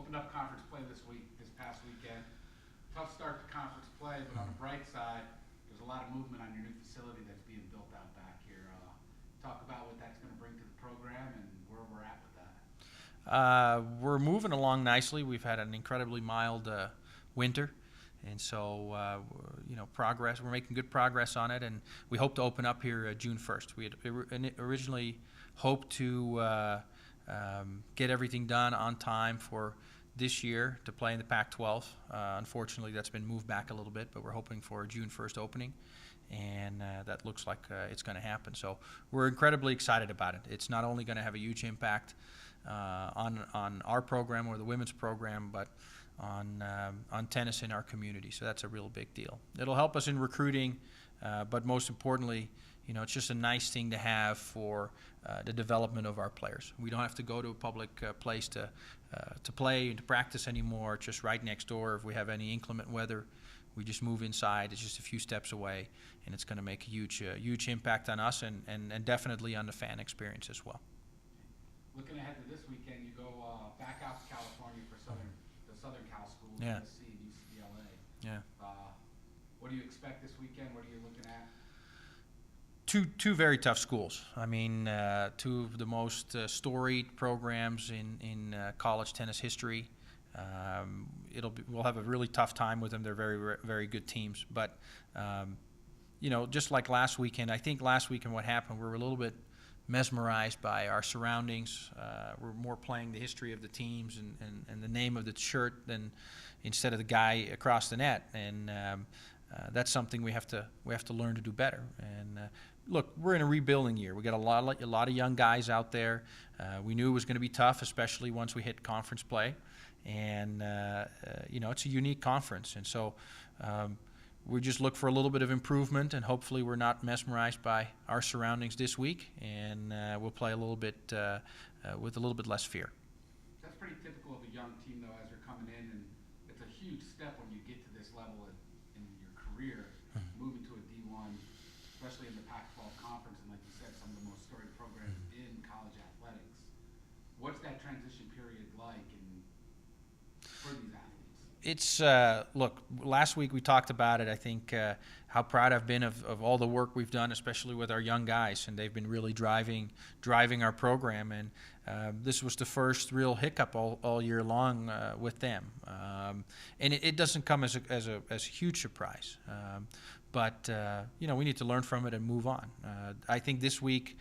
opened up conference play this past weekend. Tough start to conference play, but on the bright side, there's a lot of movement on your new facility that's being built out back here. Talk about what that's going to bring to the program and where we're at with that. We're moving along nicely. We've had an incredibly mild winter, and so progress. We're making good progress on it, and we hope to open up here June 1st. We had originally hoped to get everything done on time for this year to play in the Pac-12. Unfortunately, that's been moved back a little bit, but we're hoping for a June 1st opening, and that looks like it's going to happen. So we're incredibly excited about it. It's not only going to have a huge impact on our program or the women's program, but on tennis in our community. So that's a real big deal. It'll help us in recruiting, but most importantly, it's just a nice thing to have for the development of our players. We don't have to go to a public place to play and to practice anymore. It's just right next door. If we have any inclement weather, we just move inside. It's just a few steps away, and it's going to make a huge impact on us and definitely on the fan experience as well. Looking ahead to this weekend, you go back out to California for the Southern Cal schools, Yeah. USC and UCLA. Yeah. What do you expect this weekend? What are you looking at? Two very tough schools. I mean, two of the most storied programs in college tennis history. We'll have a really tough time with them. They're very, very good teams. But just like last weekend, I think last weekend what happened, we were a little bit mesmerized by our surroundings. We're more playing the history of the teams and the name of the shirt than instead of the guy across the net. And that's something we have to learn to do better. And look, we're in a rebuilding year. We got a lot of young guys out there. We knew it was going to be tough, especially once we hit conference play. And it's a unique conference, and so we just look for a little bit of improvement, and hopefully we're not mesmerized by our surroundings this week, and we'll play a little bit with a little bit less fear. That's pretty typical of a young team, though, as you're coming in, and it's a huge step when you get to this level in your career, moving to a D1, especially in the Pac-12 conference, and like you said, some of the most storied programs in college athletics. What's that transition period like for these athletes? It's look, last week we talked about it. I think how proud I've been of all the work we've done, especially with our young guys, and they've been really driving our program. And this was the first real hiccup all year long with them. And it doesn't come as a huge surprise. But we need to learn from it and move on. I think this week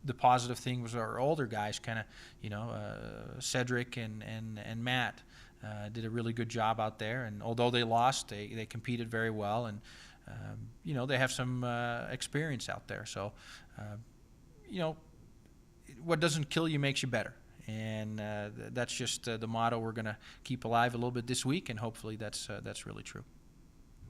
the positive thing was our older guys, kind of, Cedric and Matt. Did a really good job out there, and although they lost, they competed very well, and they have some experience out there. So, what doesn't kill you makes you better, and that's just the motto we're going to keep alive a little bit this week, and hopefully that's really true.